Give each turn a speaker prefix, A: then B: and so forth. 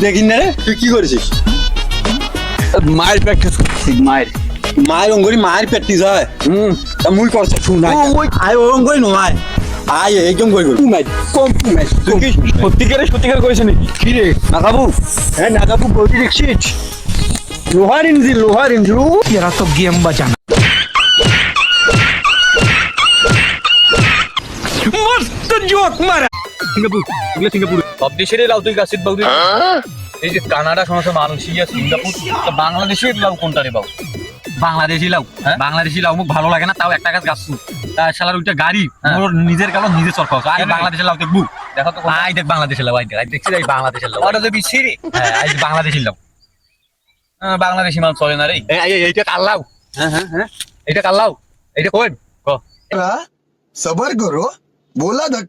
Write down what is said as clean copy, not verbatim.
A: দেখিন না রে, তুই কি করেছিস?
B: মায়ের প্র্যাকটিস করছি, মায়ের
A: মায়ের অঙ্গরি মায়ের প্র্যাকটিস হয়। তা মুই করছে শুন আয় ও অঙ্গরি নয়, আয় একদম কই
B: টু ম্যাচ কম টু ম্যাচ।
A: তুই কি
B: সত্যিকারে করেছে নাকি? কি রে নাকাবু?
A: হ্যাঁ নাগাপু বলছি দেখছিস, লোহার ইঞ্জিন
C: এরা তো গেম বাজানা মস্ত জোক মারা।
B: সিঙ্গাপুর, এগুলো সিঙ্গাপুর। সব দেশেরই লাউ তুই গাছের বাবু। এই যে কানাডা সমস্ত মালয়েশিয়া সিঙ্গাপুর, তো বাংলাদেশের লাউ কোনটা রে বাবু? বাংলাদেশি লাউ, বাংলাদেশি লাউ মুখ ভালো লাগে না, তাও একটা গাছ গাছ শালার ওইটা গাড়ি মোর নিজের গেল নিজে চরকাও। আই বাংলাদেশের লাউ দেখবু, দেখো তো আই দেখ বাংলাদেশের লাউ, আই দেখ দেখছি এই বাংলাদেশের লাউ, ওটা তো বিছিরি। হ্যাঁ আই বাংলাদেশি লাউ, বাংলাদেশি মাল চলে না রে। এইটা কাল লাউ, হ্যাঁ এইটা কাল লাউ, এইটা কোন ক
D: सबर करो बोला